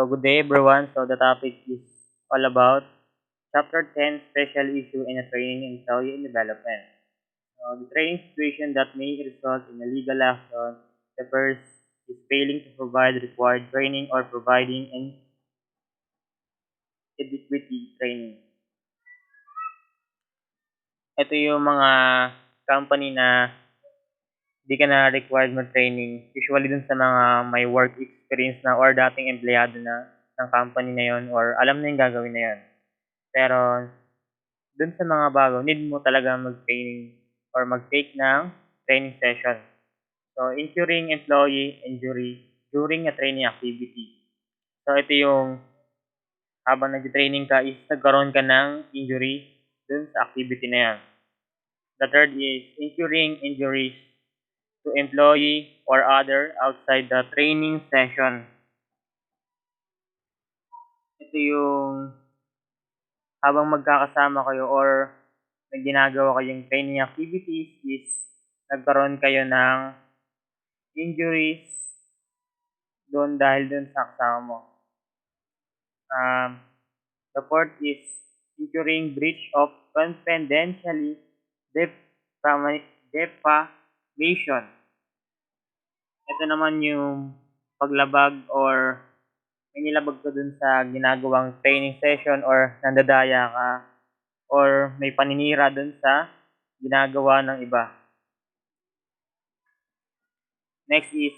good day everyone. So the topic is all about Chapter 10 Special Issue in a Training Employee and Development. The training situation that may result in a legal action. The first is failing to provide required training or providing inadequate training. Ito yung mga company na di ka na required mag-training. Usually dun sa mga may work experience na or dating empleyado na ng company na yon or alam na yung gagawin na yon. Pero dun sa mga bago, need mo talaga mag-training or mag-take ng training session. So, incurring employee injury during a training activity. So, ito yung habang nag-training ka is nagkaroon ka ng injury dun sa activity na yan. The third is incurring injuries to employee or other outside the training session. Ito yung habang magkakasama kayo or may ginagawa kayong training activities is nagkaroon kayo ng injuries doon dahil doon sa kasama mo. The fourth is incurring breach of confidentiality defamation. Ito naman yung paglabag or may nilabag ka dun sa ginagawang training session or nandadaya ka or may paninira dun sa ginagawa ng iba. Next is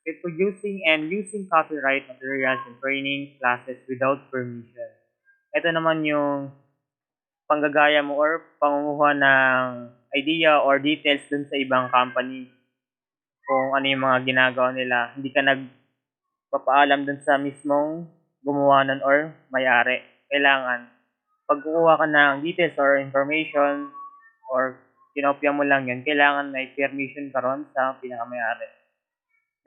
reproducing and using copyright materials in training classes without permission. Ito naman yung panggagaya mo or pangunguha ng idea or details dun sa ibang company kung ano yung mga ginagawa nila. Hindi ka nagpapaalam dun sa mismong gumawa nun or may-ari. Kailangan pag kukuha ka ng details or information or kinopya mo lang yan, kailangan may permission ka ron sa pinakamayari.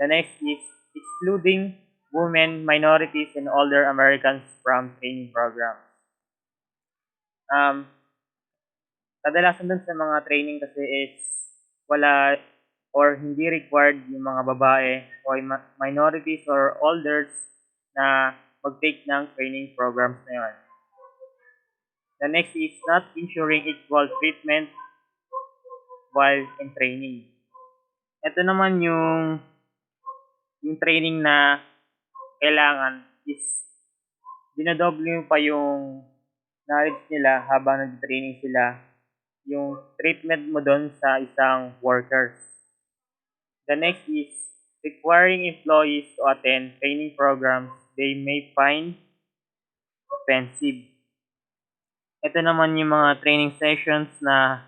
The next is excluding women, minorities, and older Americans from training programs. Kadalasan dun sa mga training kasi is wala or hindi required yung mga babae o minorities or elders na mag-take ng training programs na yun. The next is not ensuring equal treatment while in training. Ito naman yung training na kailangan is dinadoble mo pa yung knowledge nila habang nag-training sila, yung treatment mo doon sa isang workers. The next is requiring employees to attend training programs they may find offensive. Ito naman yung mga training sessions na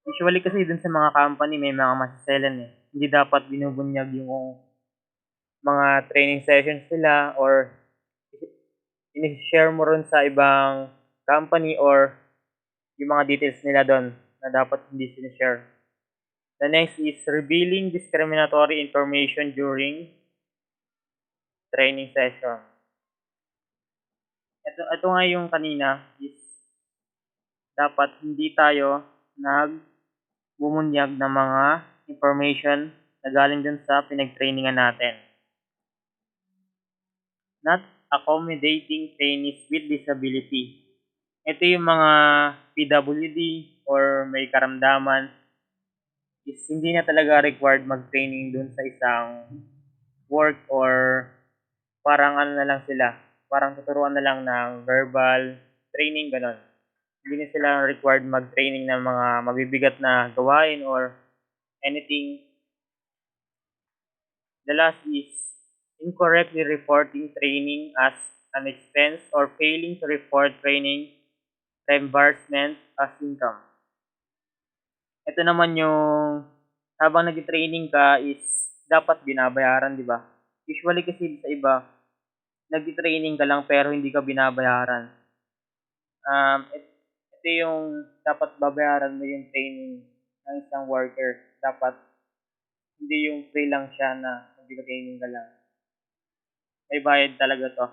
usually kasi dun sa mga company may mga masiselan eh. Hindi dapat binubunyag yung mga training sessions nila or in-share mo rin sa ibang company or yung mga details nila doon na dapat hindi sinishare. The next is revealing discriminatory information during training session. Ito nga yung kanina is dapat hindi tayo nagbumunyag ng mga information na galing dun sa pinag-trainingan natin. Not accommodating trainees with disability. Ito yung mga PWD or may karamdaman is hindi na talaga required mag-training dun sa isang work or parang ano na lang sila, parang tuturuan na lang ng verbal training, ganon. Hindi na sila required mag-training ng mga mabibigat na gawain or anything. The last is incorrectly reporting training as an expense or failing to report training reimbursement as income. Ito naman yung habang nag-training ka is dapat binabayaran, di ba? Usually kasi sa iba, nag-training ka lang pero hindi ka binabayaran. Ito yung dapat babayaran mo yung training ng isang worker. Dapat hindi yung free lang siya na nag-training ka lang. May bayad talaga to.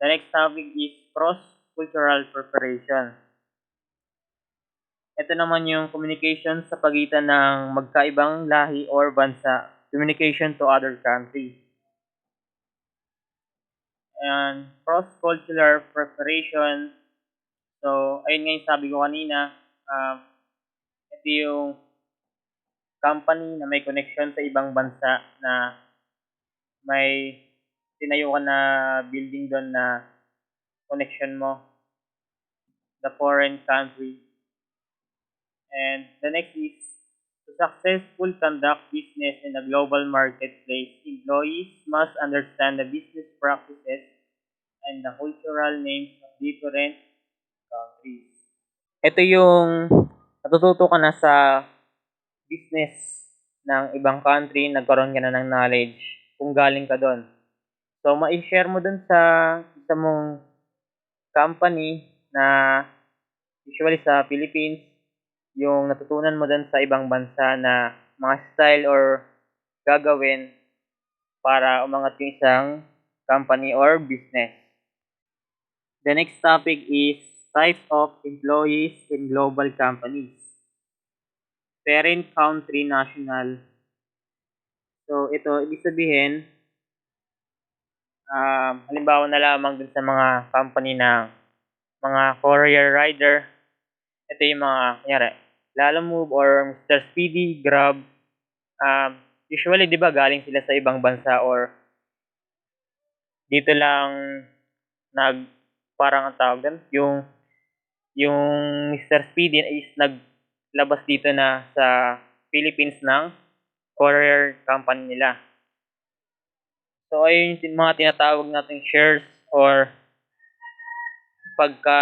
The next topic is cross-cultural preparation. Ito naman yung communication sa pagitan ng magkaibang lahi or bansa. communication to other countries. And cross-cultural preparation. So, ayun nga yung sabi ko kanina, ito yung company na may connection sa ibang bansa na may tinayo ka na building doon na connection mo, the foreign country. And the next is to successful conduct business in a global marketplace, employees must understand the business practices and the cultural names of different countries. Ito yung natututo ka na sa business ng ibang country, nagkaroon ka na ng knowledge kung galing ka doon. So, ma-share mo doon sa isa mong company na usually sa Philippines, yung natutunan mo doon sa ibang bansa na mga style or gagawin para umangat yung isang company or business. The next topic is types of employees in global companies. Parent country national. So, ito, ibig sabihin, halimbawa na lamang dun sa mga company ng mga courier rider. Ito yung mga, kunyari, Lalamove or Mr. Speedy, Grab. Usually, di ba, galing sila sa ibang bansa or dito lang parang ang tawag doon, yung Mr. Speedy is naglabas dito na sa Philippines ng courier company nila. So, ayun yung mga tinatawag nating shares or pagka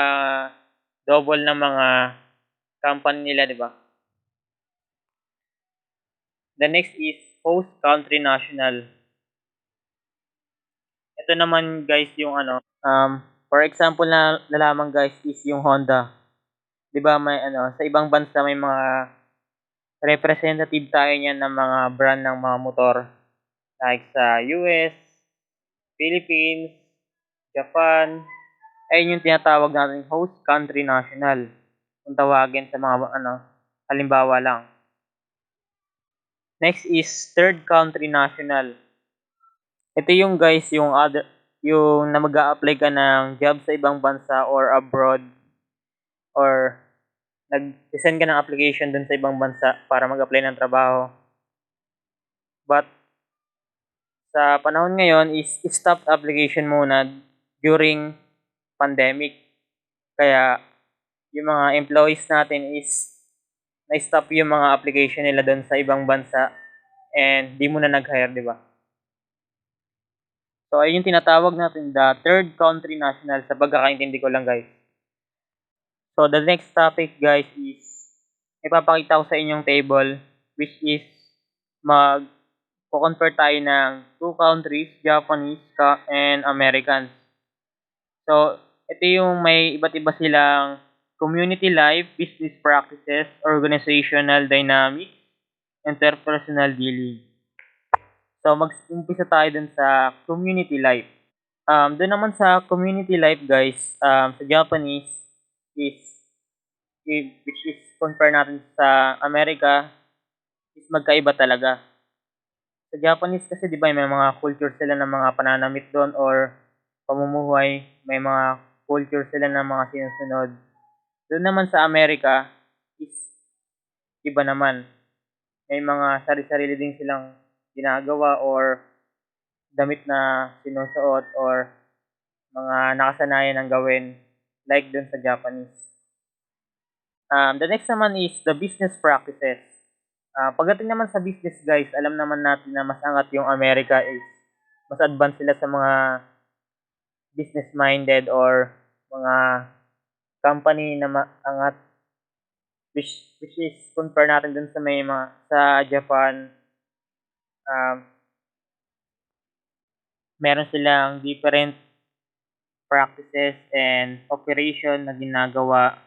double ng mga company nila, di ba? The next is host country national. Ito naman guys yung for example na lamang guys is yung Honda. 'Di ba may sa ibang bansa may mga representative tayo niyan ng mga brand ng mga motor like sa US, Philippines, Japan. Ayun yung tinatawag nating host country national. Kung tawagin sa mga halimbawa lang. Next is third country national. Ito yung guys, yung na mag-a-apply ka ng job sa ibang bansa or abroad or nag-send ka ng application dun sa ibang bansa para mag-apply ng trabaho. But sa panahon ngayon is stop application muna during pandemic. Kaya yung mga employees natin is na-stop yung mga application nila dun sa ibang bansa and di mo na nag-hire, di ba? So, ayun yung tinatawag natin the third country national sa pagkakaintindi ko lang guys. So, the next topic guys is ipapakita ko sa inyong table which is mag-compare tayo ng two countries, Japanese and Americans. So, ito yung may iba't iba silang community life, business practices, organizational dynamics, interpersonal dealing. So, mag-umpisa tayo dun sa community life. Doon naman sa community life guys, sa Japanese is which is compare natin sa Amerika is magkaiba talaga. Sa Japanese kasi 'di ba may mga culture sila ng mga pananamit doon or pamumuhay, may mga culture sila ng mga sinusunod. Doon naman sa Amerika is iba naman. May mga sarili-sarili din silang ginagawa or damit na sinusuot or mga nakasanayan ng gawin like doon sa Japanese. The next naman is the business practices. Pagdating naman sa business guys, alam naman natin na mas angat yung America is mas advanced sila sa mga business minded or mga company na angat which is compare natin dun sa may mga sa Japan, meron silang different practices and operation na ginagawa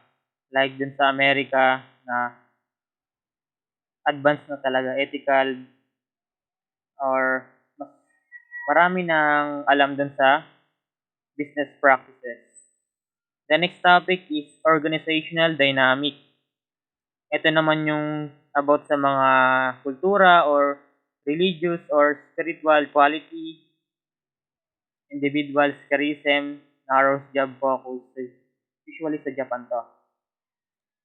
like dun sa Amerika na advanced na talaga, ethical or mas marami nang alam dun sa business practices. The next topic is organizational dynamic. Ito naman yung about sa mga kultura or religious or spiritual quality, individuals charism, narrows job focus, usually sa Japan to.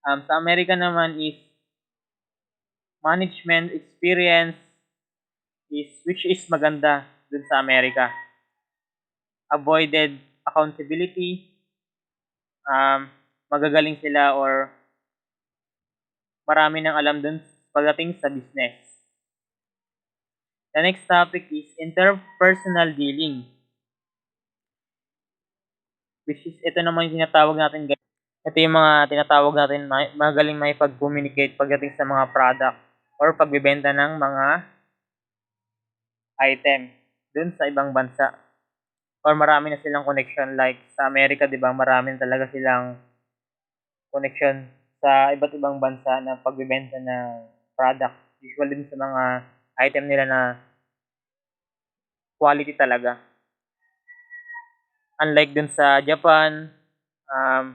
Sa Amerika naman is management experience is which is maganda dun sa Amerika. Avoided accountability, magagaling sila or marami nang alam dun pagdating sa business. The next topic is interpersonal dealing, which is ito naman yung tinatawag natin guys. Ito yung mga tinatawag natin magaling may pag-communicate pagdating sa mga product or pagbebenta ng mga item dun sa ibang bansa. Or marami na silang connection like sa Amerika, 'di ba? Marami na talaga silang connection sa iba't ibang bansa na pagbebenta ng product. Usually din sa mga item nila na quality talaga. Unlike dun sa Japan, um,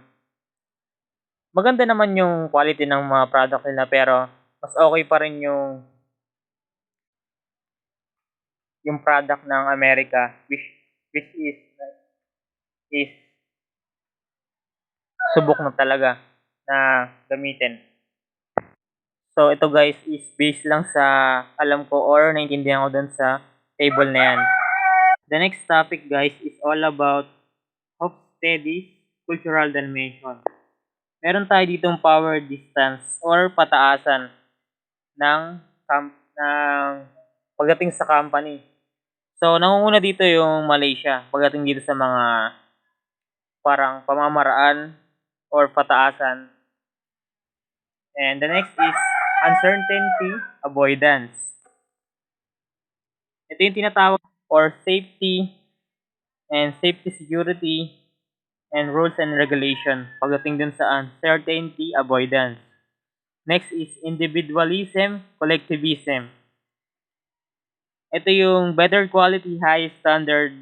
maganda naman yung quality ng mga product nila pero mas okay pa rin yung product ng Amerika which is subok na talaga na gamitin. So ito guys is based lang sa alam ko or naintindihan ko dun sa table na yan. The next topic guys is all about Hofstede's cultural dimension. Meron tayo ditong power distance or pataasan ng pagdating sa company. So nangunguna dito yung Malaysia pagdating dito sa mga parang pamamaraan or pataasan. And the next is uncertainty avoidance. Ito yung tinatawag or safety security and rules and regulation pagdating dun sa uncertainty avoidance. Next is individualism, collectivism. Ito yung better quality, high standard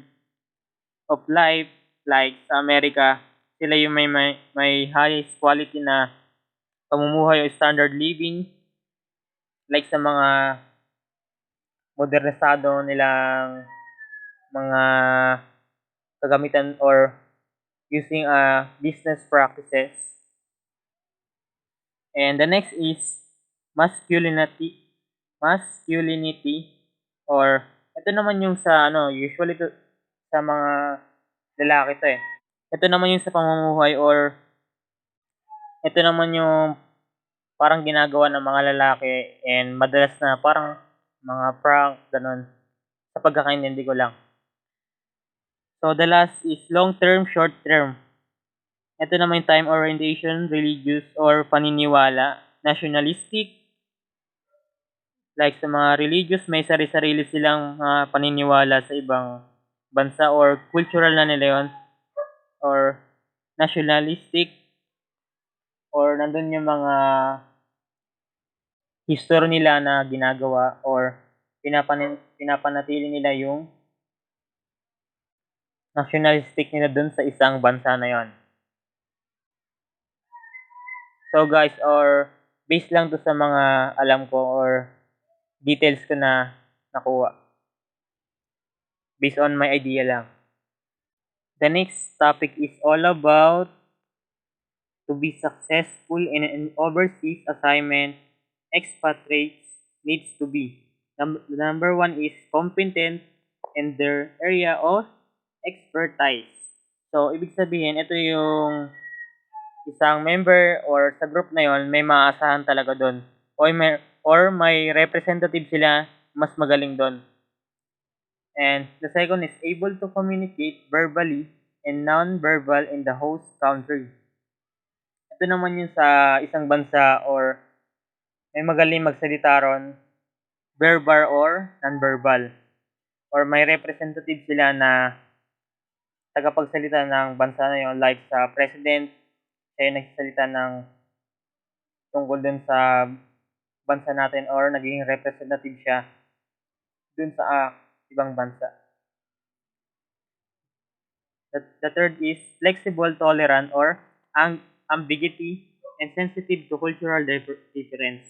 of life like sa Amerika. Sila yung may highest quality na pamumuhay o standard living like sa mga modernisado nilang mga kagamitan or using business practices. And the next is masculinity masculinity or ito naman yung sa usually to, sa mga lalaki to eh. Ito naman yung sa pamumuhay or ito naman yung parang ginagawa ng mga lalaki and madalas na parang mga prank ganun sa pagkakaintindi ko lang. So the last is long term, short term. Ito naman yung time orientation, religious or paniniwala, nationalistic. Like sa mga religious, may sari-sarili silang paniniwala sa ibang bansa or cultural na nila yun. Or nationalistic or nandun yung mga history nila na ginagawa or pinapanatili nila yung nationalistic nila dun sa isang bansa na yon. So guys, or based lang to sa mga alam ko or details ko na nakuha. Based on my idea lang. The next topic is all about to be successful in an overseas assignment, expatriates needs to be. Number one is competent in their area of expertise. So, ibig sabihin, ito yung isang member or sa group na yon may maasahan talaga doon. Or may representative sila mas magaling doon. And the second is able to communicate verbally and non-verbal in the host country. Ito naman yung sa isang bansa or may magaling magsalita ron, verbal or non-verbal. Or may representative sila na tagapagsalita ng bansa na yun like sa president, siya yung nagsasalita ng tungkol dun sa bansa natin or naging representative siya dun sa ibang bansa. The third is flexible, tolerant, or ambiguity and sensitive to cultural difference.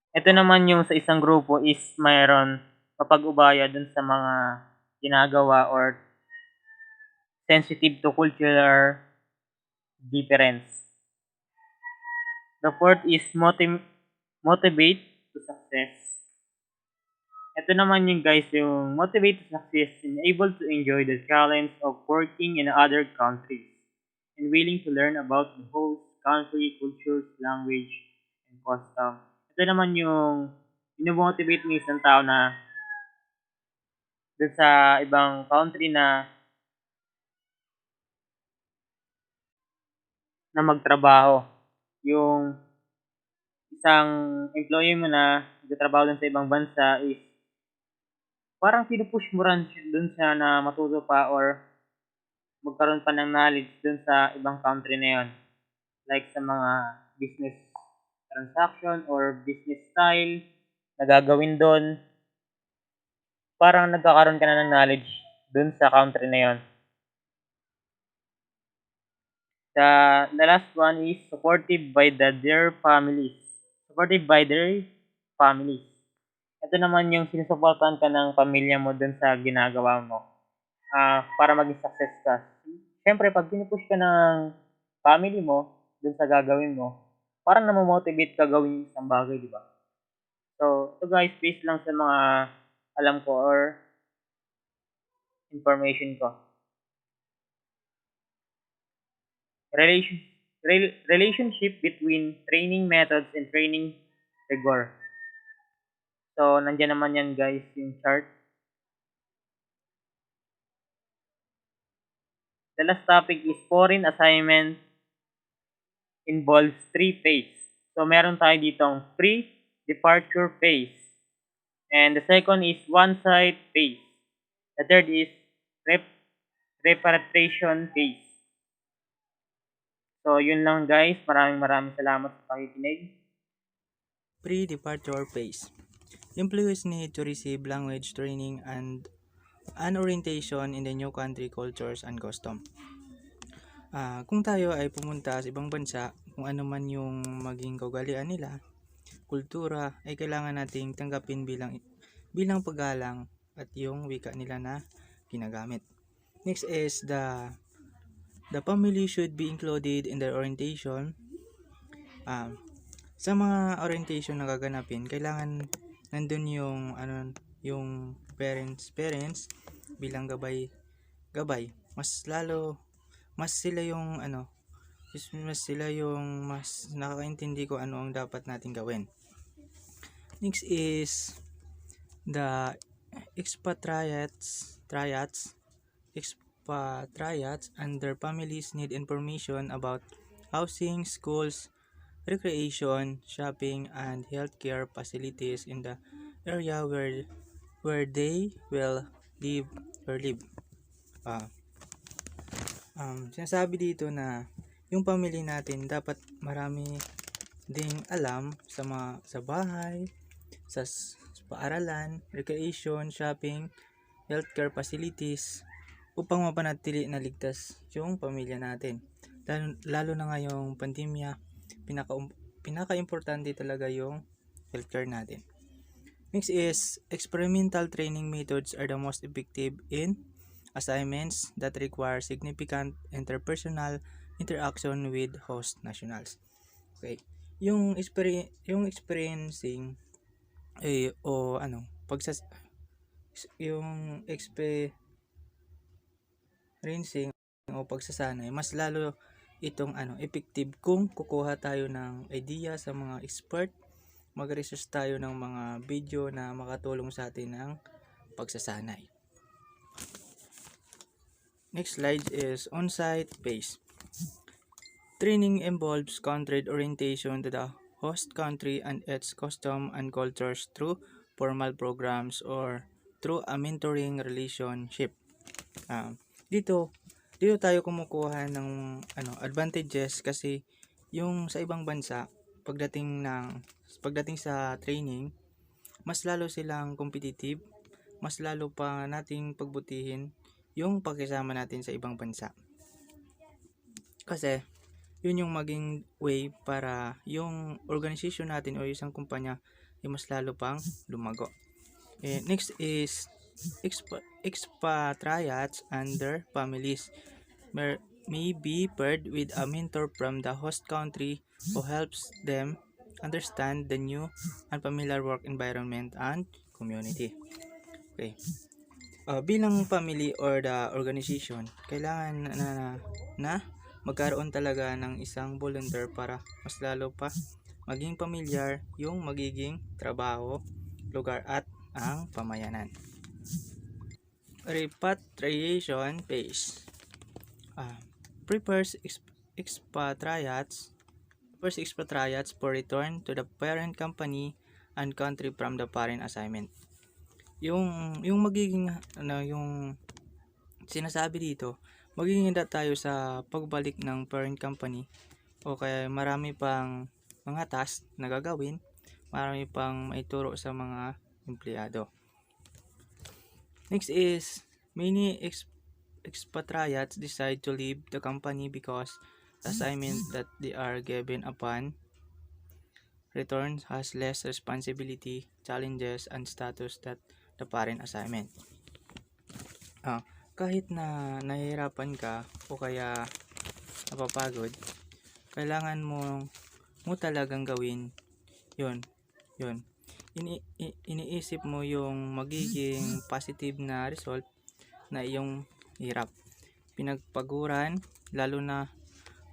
Ito naman yung sa isang grupo is mayroon mapag-ubaya dun sa mga ginagawa or sensitive to cultural difference. The fourth is motivate to success. Ito naman yung guys, yung motivate to success and able to enjoy the challenge of working in other countries and willing to learn about the host country, cultures, language, and custom. Ito naman yung inomotivate ng isang tao na dun sa ibang country na magtrabaho. Yung isang employee mo na nagtatrabaho dun sa ibang bansa is parang pinupush mo rin dun siya na matuto pa or magkaroon pa ng knowledge dun sa ibang country na yon. Like sa mga business transaction or business style na gagawin dun. Parang nagkakaroon ka na ng knowledge dun sa country na yon. The last one is supportive by their families. Supported by their families. Ito naman yung sinusuportahan ka ng pamilya mo dun sa ginagawa mo. Para maging success ka. Siyempre, pag pinupush ka ng family mo dun sa gagawin mo, parang namomotivate ka gawin yung isang bagay, di ba? So, ito guys, based lang sa mga alam ko or information ko. Relation, relationship between training methods and training rigor. So, nandiyan naman yan guys, yung chart. The last topic is foreign assignment involves three phase. So, meron tayo ditong pre-departure phase. And the second is one-side phase. The third is repatriation phase. So, yun lang guys. Maraming salamat sa pakikinig. Pre-departure phase. Employees need to receive language training and an orientation in the new country cultures and custom. Kung tayo ay pumunta sa ibang bansa, kung ano man yung maging kaugalian nila, kultura, ay kailangan nating tanggapin bilang paggalang at yung wika nila na ginagamit. Next is the family should be included in their orientation. Sa mga orientation na gaganapin, kailangan nandun yung parents bilang gabay. Mas sila yung mas sila yung mas nakakaintindi ko ano ang dapat nating gawin. Next is the expatriates and their families need information about housing, schools, recreation, shopping, and healthcare facilities in the area where they will live. Sinasabi dito na yung family natin dapat marami ding alam sa bahay, sa paaralan, recreation, shopping, healthcare facilities upang mapanatili na ligtas yung pamilya natin. Lalo na ngayong pandemya, pinaka-importante talaga yung healthcare natin. Next is experimental training methods are the most effective in assignments that require significant interpersonal interaction with host nationals. Okay. Yung experiencing o ano, yung experiencing o pagsasanay, mas lalo itong effective kung kukuha tayo ng idea sa mga expert, mag-research tayo ng mga video na makatulong sa atin ng pagsasanay. Next slide is on-site phase. Training involves country orientation to the host country and its custom and cultures through formal programs or through a mentoring relationship. Dito tayo kumukuha ng advantages kasi yung sa ibang bansa pagdating sa training, mas lalo silang competitive, mas lalo pa nating pagbutihin yung pagkasama natin sa ibang bansa. Kasi yun yung maging way para yung organization natin o isang kumpanya ay mas lalo pang lumago. Next is expatriates and their families may be paired with a mentor from the host country who helps them understand the new and familiar work environment and community. Okay. Bilang family or the organization, kailangan na magkaroon talaga ng isang volunteer para mas lalo pa maging pamilyar yung magiging trabaho, lugar at ang pamayanan. Repatriation phase. Prepares expatriates for return to the parent company and country from the foreign assignment. Yung magiging yung sinasabi dito, magiging handa tayo sa pagbalik ng parent company o kaya marami pang mga task na gagawin, marami pang maituro sa mga empleyado. Next is many expatriates decide to leave the company because the assignment that they are given upon return has less responsibility, challenges, and status that the parent assignment. Kahit na nahihirapan ka o kaya napapagod, kailangan mo talagang gawin yun. Iniisip mo yung magiging positive na result na iyong hirap. Pinagpaguran, lalo na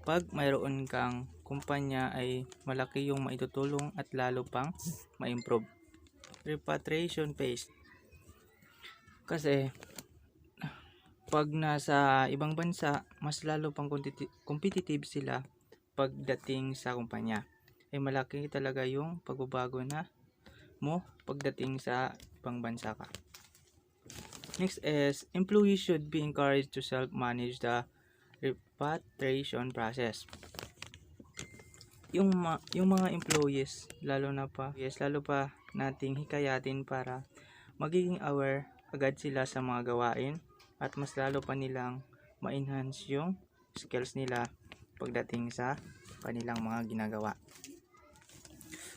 pag mayroon kang kumpanya ay malaki yung maitutulong at lalo pang ma-improve. Repatriation phase. Kasi pag nasa ibang bansa, mas lalo pang competitive sila pagdating sa kumpanya. Ay malaki talaga yung pagbabago na mo pagdating sa ibang bansa ka. Next is, employees should be encouraged to self-manage the repatriation process. Yung mga employees, lalo pa nating hikayatin para magiging aware agad sila sa mga gawain at mas lalo pa nilang ma-enhance yung skills nila pagdating sa kanilang mga ginagawa.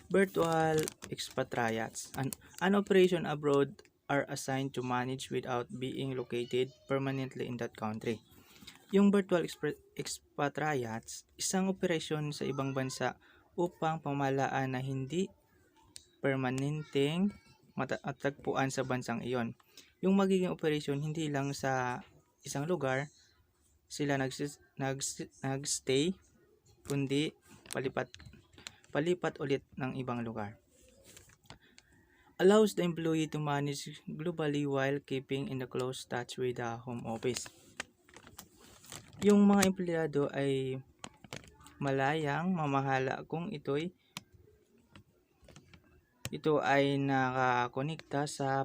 Virtual expatriates. An operation abroad are assigned to manage without being located permanently in that country. Yung virtual expatriates, isang operasyon sa ibang bansa upang pamahalaan na hindi permanenteng matagpuan sa bansang iyon. Yung magiging operasyon hindi lang sa isang lugar sila nagstay, kundi palipat ulit ng ibang lugar. Allows the employee to manage globally while keeping in the close touch with the home office. Yung mga empleyado ay malayang mamahala kung ito ay nakakonekta sa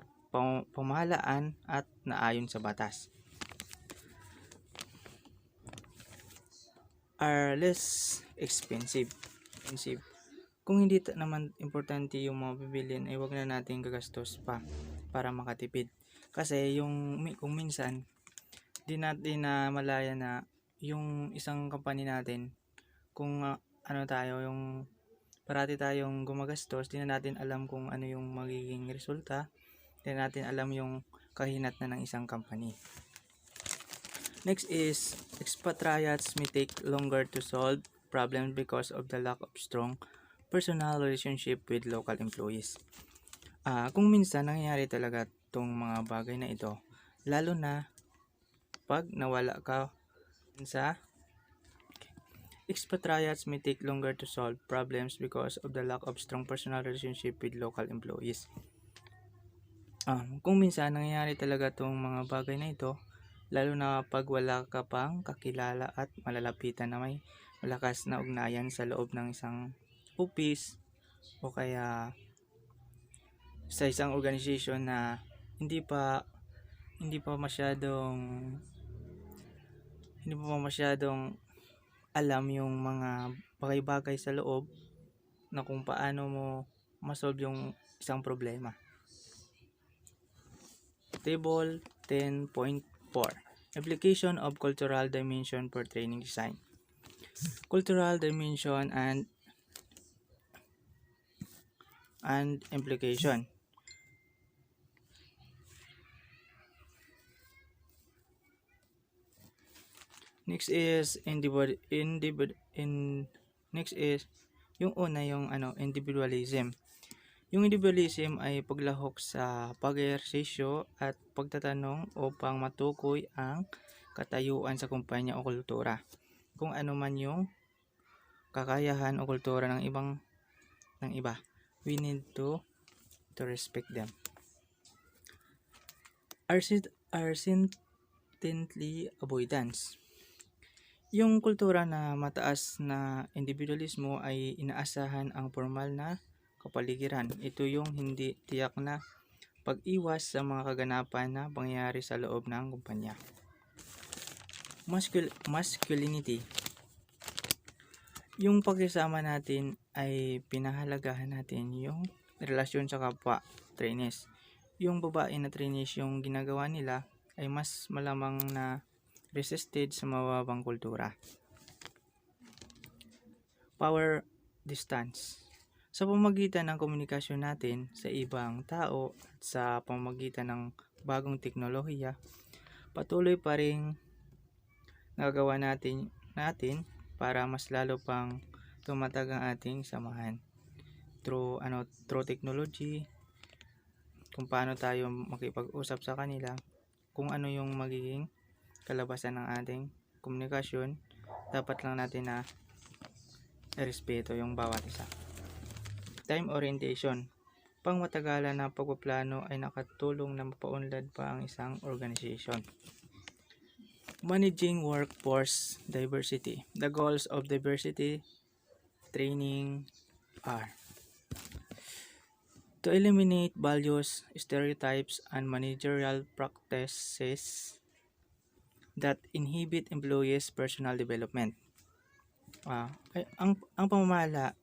pamahalaan at naayon sa batas. Are less expensive. Kung hindi naman importante yung mga bibilin, ay wag na natin gagastos pa para makatipid. Kasi kung minsan di natin na malaya na yung isang company natin, kung yung parati tayong gumagastos, di na natin alam kung ano yung magiging resulta, di na natin alam yung kahinatnan ng isang company. Next is, expatriates may take longer to solve problems because of the lack of strong personal relationship with local employees. Kung minsan nangyayari talaga itong mga bagay na ito, lalo na pag nawala ka sa expatriates may take longer to solve problems because of the lack of strong personal relationship with local employees. Kung minsan nangyayari talaga itong mga bagay na ito, lalo na pag wala ka pang kakilala at malalapitan na may malakas na ugnayan sa loob ng isang office o kaya sa isang organization na hindi pa masyadong alam yung mga bagay-bagay sa loob na kung paano mo masolve yung isang problema. Table 10.4. Application of cultural dimension for training design. Cultural dimension and and implication. Next is next is yung una yung individualism. Yung individualism ay paglahok sa pag-ehersisyo at pagtatanong upang matukoy ang katayuan sa kumpanya o kultura. Kung ano man yung kakayahan o kultura ng iba. We need to respect them. Arsintently avoidance. Yung kultura na mataas na individualismo ay inaasahan ang formal na kapaligiran. Ito yung hindi tiyak na pag-iwas sa mga kaganapan na pangyayari sa loob ng kumpanya. Masculinity. Yung pakisama natin ay pinahalagahan natin yung relasyon sa kapwa trainees. Yung babae na trainees yung ginagawa nila ay mas malamang na resisted sa mababang kultura. Power distance. Sa pamamagitan ng komunikasyon natin sa ibang tao at sa pamamagitan ng bagong teknolohiya, patuloy pa rin nagagawa natin para mas lalo pang tumatag ang ating samahan. Through technology, kung paano tayo makipag-usap sa kanila, kung ano yung magiging kalabasan ng ating komunikasyon, dapat lang natin na respeto yung bawat isa. Time orientation. Pangmatagalan na pagpaplano ay nakatulong na mapaunlad pa ang isang organization. Managing workforce diversity. The goals of diversity training are to eliminate values, stereotypes, and managerial practices that inhibit employees' personal development. Ang pamamahala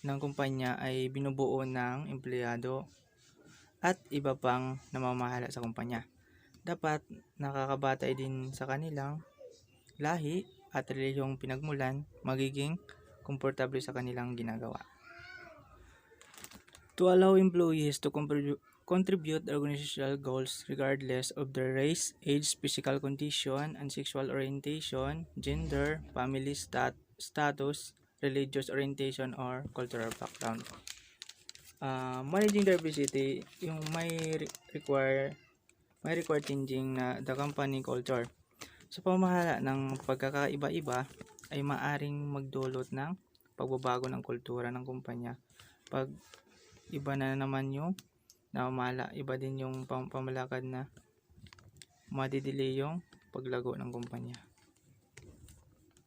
ng kumpanya ay binubuo ng empleyado at iba pang namamahala sa kumpanya. Dapat nakakabatay din sa kanilang lahi at relihiyong pinagmulan, magiging komportable sa kanilang ginagawa. To allow employees to contribute the organizational goals regardless of their race, age, physical condition, and sexual orientation, gender, family status, religious orientation, or cultural background. Managing diversity, yung require changing na the company culture. Sa pamahala ng pagkakaiba-iba ay maaring magdulot ng pagbabago ng kultura ng kumpanya. Pag iba na naman yung namamala, iba din yung pamalakad na madidili yung paglago ng kumpanya.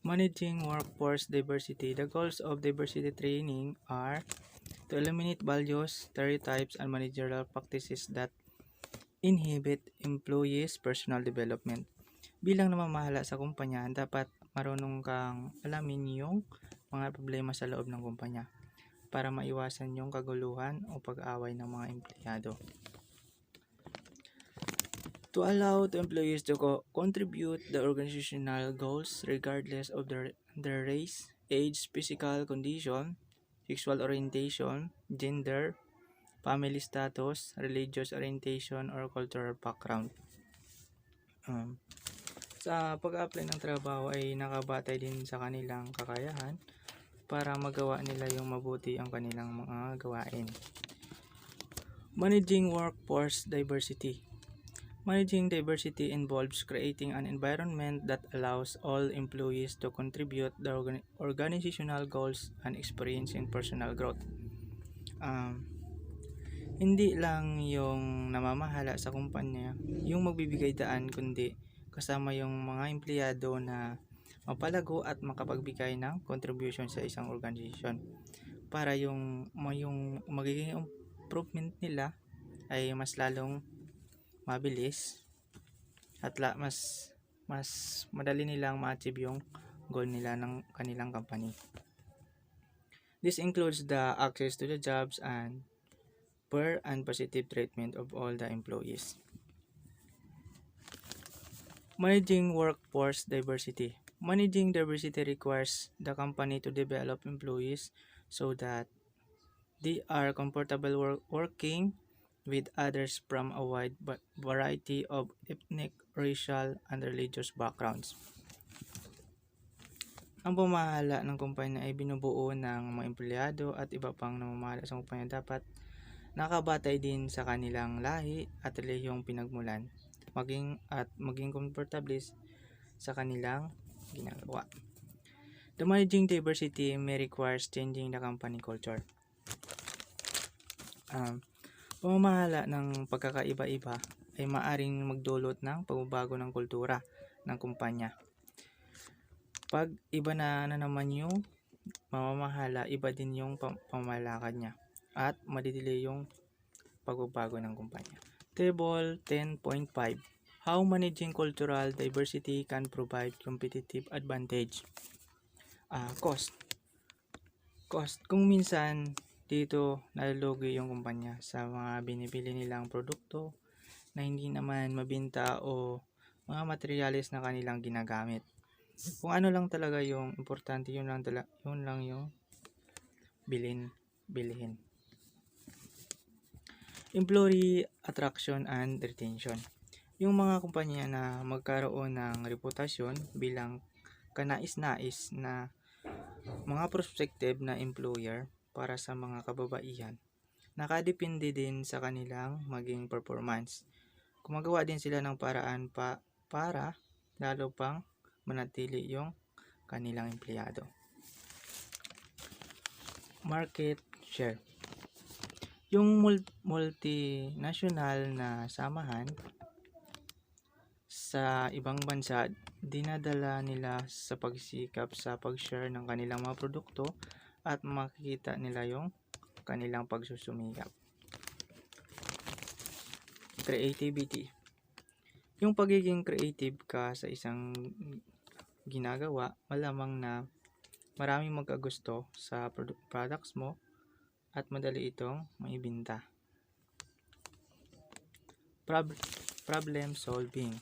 Managing workforce diversity. The goals of diversity training are to eliminate values, stereotypes, and managerial practices that inhibit employees' personal development. Bilang namamahala sa kumpanya, dapat marunong kang alamin yung mga problema sa loob ng kumpanya para maiwasan yung kaguluhan o pag-away ng mga empleyado. To allow the employees to contribute the organizational goals regardless of their race, age, physical condition, sexual orientation, gender, family status, religious orientation, or cultural background. Sa pag-apply ng trabaho ay nakabatay din sa kanilang kakayahan para magawa nila yung mabuti ang kanilang mga gawain. Managing workforce diversity. Managing diversity involves creating an environment that allows all employees to contribute the organizational goals and experiencing personal growth. Hindi lang yung namamahala sa kumpanya yung magbibigay daan, kundi kasama yung mga empleyado na mapalago at makapagbigay ng contribution sa isang organization para yung magiging improvement nila ay mas lalong mabilis at mas madali nilang ma-achieve yung goal nila ng kanilang company. This includes the access to the jobs and fair and positive treatment of all the employees. Managing workforce diversity. Managing diversity requires the company to develop employees so that They are comfortable working with others from a wide variety of ethnic, racial, and religious backgrounds. Ang pamahala ng kumpanya ay binubuo ng mga empleyado at iba pang namamahala sa kumpanya dapat nakabatay din sa kanilang lahi at relihiyong pinagmulan, maging komportable sa kanilang ginagawa. The managing diversity may require changing the company culture. Um, Pamamahala ng pagkakaiba-iba ay maaring magdulot ng pagbabago ng kultura ng kumpanya. Pag iba na naman yung mamamahala, iba din yung pamamalakad niya at madidili yung pagbabago ng kumpanya. Table 10.5. How managing cultural diversity can provide competitive advantage. Cost. Kung minsan dito nalulugi yung kumpanya sa mga binibili nilang produkto na hindi naman mabinta o mga materyales na kanilang ginagamit. Kung ano lang talaga yung importante, yun lang yung bilhin. Employee attraction and retention. Yung mga kumpanya na magkaroon ng reputasyon bilang kanais-nais na mga prospective na employer para sa mga kababaihan, nakadepende din sa kanilang maging performance. Gumagawa din sila ng paraan para lalo pang manatili yung kanilang empleyado. Market share. Yung multinational na samahan sa ibang bansa, dinadala nila sa pagsikap sa pag-share ng kanilang mga produkto at makikita nila yung kanilang pagsusumikap. Creativity. Yung pagiging creative ka sa isang ginagawa, malamang na maraming magkagusto sa products mo at madali itong maibenta. Problem solving.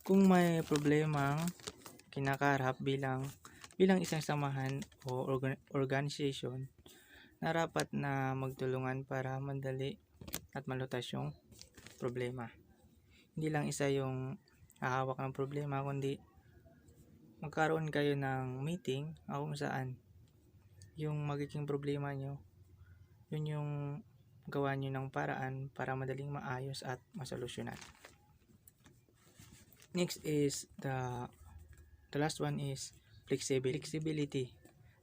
Kung may problemang kinakarap bilang isang samahan o organization, narapat na magtulungan para madali at malutas yung problema. Hindi lang isa yung hahawak ng problema, kundi magkaroon kayo ng meeting kung saan yung magiging problema nyo, yun yung gawa nyo ng paraan para madaling maayos at masolusyonan. Next is the last one is flexibility.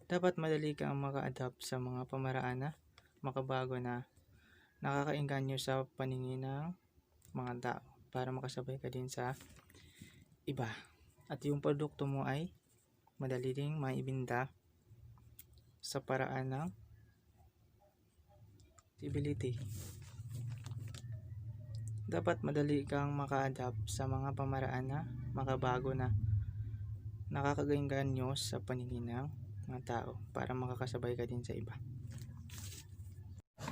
Dapat madali kang maka-adapt sa mga pamaraan na makabago na nakakaengganyo sa paningin ng mga tao para makasabay ka din sa iba. At yung produkto mo ay madali ring maibenta sa paraan ng flexibility. Dapat madali kang maka-adapt sa mga pamaraan na makabago na nakakaengganyo sa paningin ng mga tao para makakasabay ka din sa iba.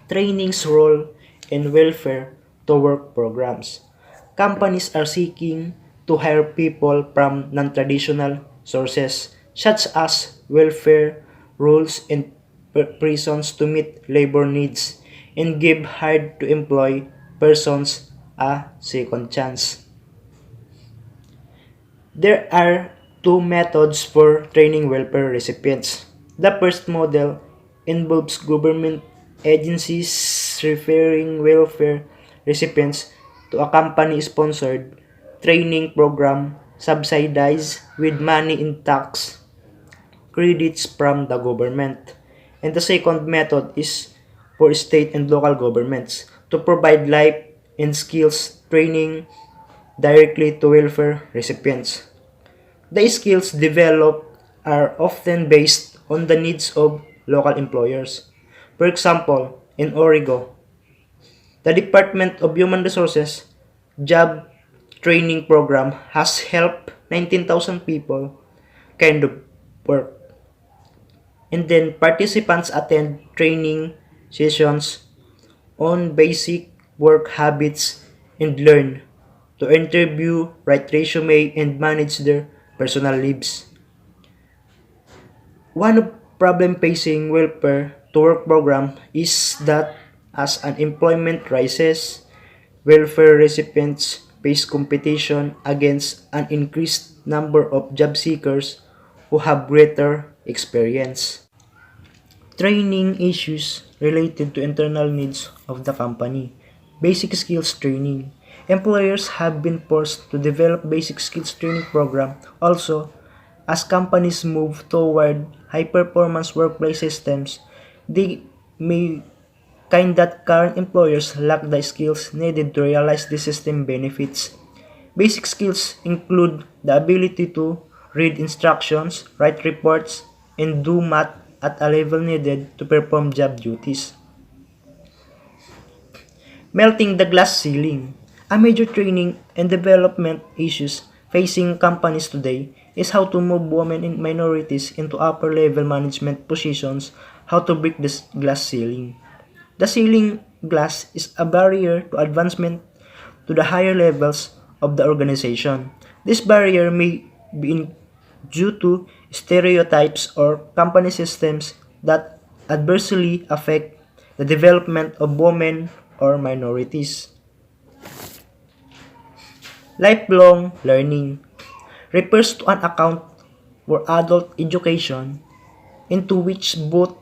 Training's role in welfare to work programs. Companies are seeking to hire people from non-traditional sources such as welfare rules and prisons to meet labor needs and give hard to employ persons a second chance. There are two methods for training welfare recipients. The first model involves government agencies referring welfare recipients to a company-sponsored training program subsidized with money in tax credits from the government. And the second method is for state and local governments to provide life and skills training directly to welfare recipients. The skills developed are often based on the needs of local employers. For example, in Oregon, the Department of Human Resources job training program has helped 19,000 people kind of work. And then participants attend training sessions on basic work habits and learn to interview, write resume, and manage their personal lives. One of problem facing welfare to work program is that as unemployment rises, welfare recipients face competition against an increased number of job seekers who have greater experience. Training issues related to internal needs of the company. Basic skills training. Employers have been forced to develop basic skills training program. Also, as companies move toward high-performance workplace systems, they may kind that current employers lack the skills needed to realize the system benefits. Basic skills include the ability to read instructions, write reports, and do math at a level needed to perform job duties. Melting the glass ceiling. A major training and development issues facing companies today is how to move women and minorities into upper level management positions, how to break this glass ceiling. The ceiling glass is a barrier to advancement to the higher levels of the organization. This barrier may be due to stereotypes or company systems that adversely affect the development of women or minorities. Lifelong learning refers to an account for adult education into which both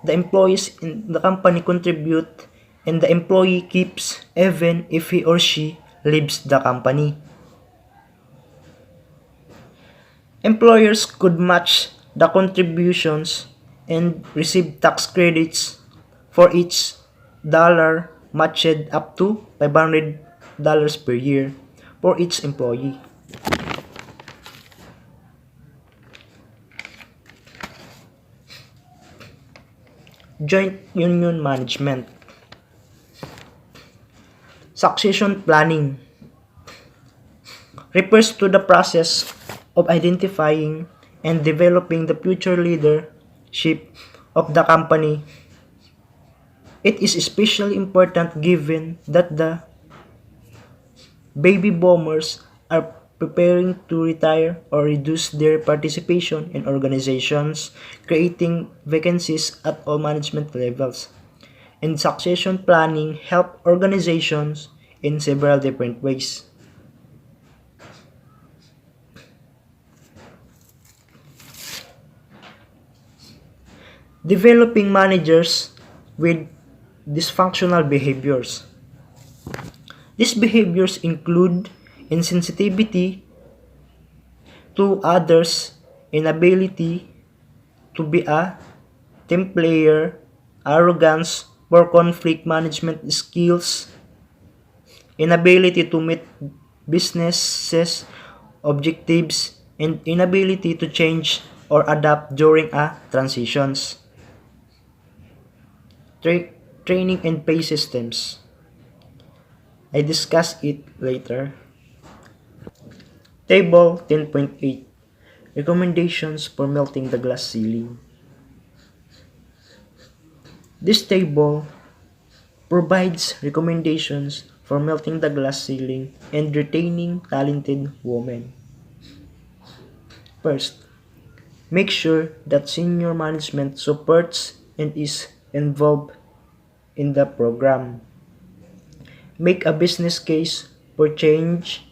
the employees in the company contribute and the employee keeps even if he or she leaves the company. Employers could match the contributions and receive tax credits for each dollar matched up to $500 per year for each employee. Joint union management. Succession planning refers to the process of identifying and developing the future leadership of the company. It is especially important given that the baby boomers are preparing to retire or reduce their participation in organizations, creating vacancies at all management levels. And succession planning help organizations in several different ways. Developing managers with dysfunctional behaviors. These behaviors include insensitivity to others, inability to be a team player, arrogance, poor conflict management skills, inability to meet businesses objectives, and inability to change or adapt during a transitions. Training and pay systems. I discuss it later. Table 10.8 Recommendations for melting the glass ceiling. This table provides recommendations for melting the glass ceiling and retaining talented women. First, make sure that senior management supports and is involved in the program. Make a business case for change.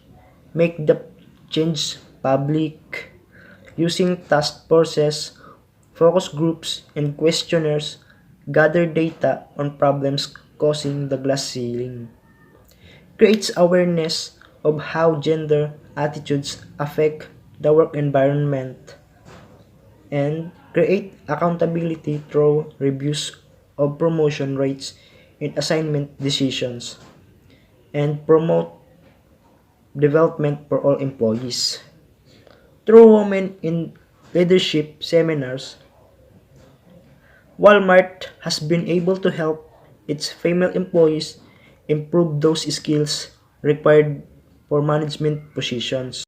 Make the change public. Using task forces, focus groups, and questionnaires, gather data on problems causing the glass ceiling. Creates awareness of how gender attitudes affect the work environment and create accountability through reviews of promotion rates and assignment decisions and promote development for all employees. Through women in leadership seminars, Walmart has been able to help its female employees improve those skills required for management positions.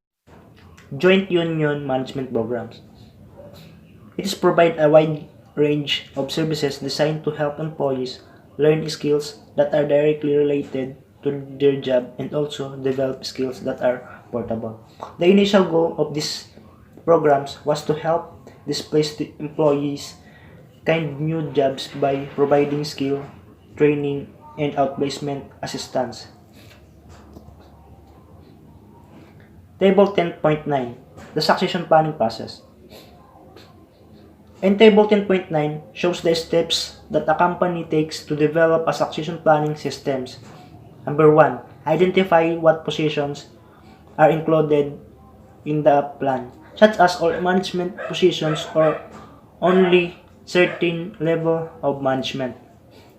Joint union management programs. It is provide a wide range of services designed to help employees learn skills that are directly related to their job and also develop skills that are portable. The initial goal of these programs was to help displaced employees kind new jobs by providing skill, training, and outplacement assistance. Table 10.9, the succession planning process. And Table 10.9 shows the steps that a company takes to develop a succession planning systems. Number 1, identify what positions are included in the plan, such as all management positions or only certain level of management.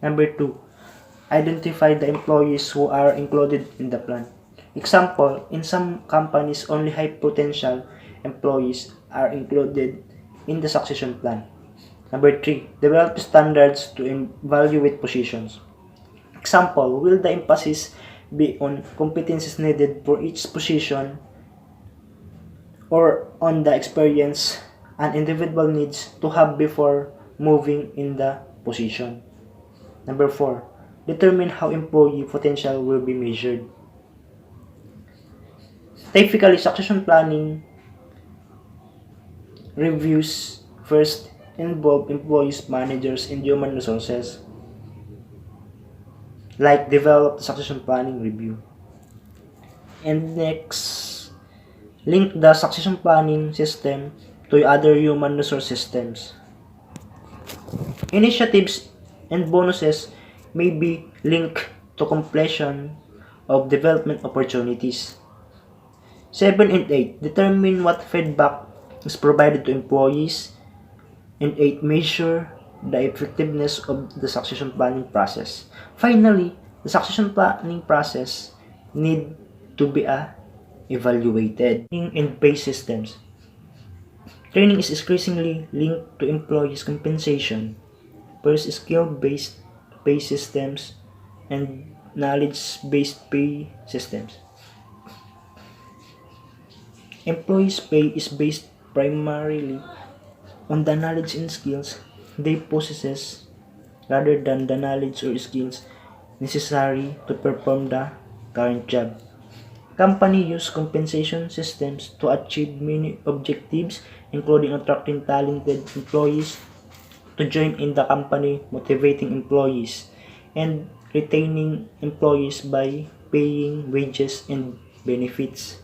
Number 2, identify the employees who are included in the plan. Example, in some companies, only high potential employees are included in the succession plan. Number 3, develop standards to evaluate positions. Example, will the emphasis be on competencies needed for each position or on the experience an individual needs to have before moving in the position? Number 4, determine how employee potential will be measured. Typically, succession planning reviews first involve employees, managers, and human resources, like develop the succession planning review. And next, link the succession planning system to other human resource systems. Initiatives and bonuses may be linked to completion of development opportunities. 7 and 8. Determine what feedback is provided to employees. And 8. Measure the effectiveness of the succession planning process. Finally, the succession planning process need to be evaluated. Training and pay systems. Training is increasingly linked to employees' compensation. First, skill-based pay systems and knowledge-based pay systems. Employees' pay is based primarily on the knowledge and skills they possess rather than the knowledge or skills necessary to perform the current job. Company use compensation systems to achieve many objectives, including attracting talented employees to join in the company, motivating employees, and retaining employees by paying wages and benefits.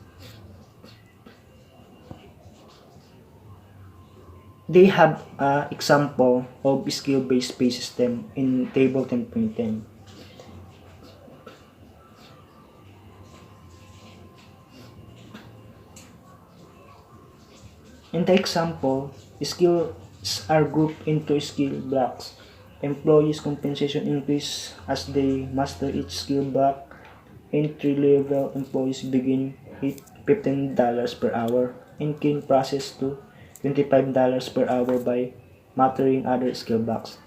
They have an example of skill-based pay system in table 10.10. In the example, skills are grouped into skill blocks. Employees' compensation increase as they master each skill block. Entry-level employees begin at $15 per hour and can process to $25 per hour by mastering other skill blocks.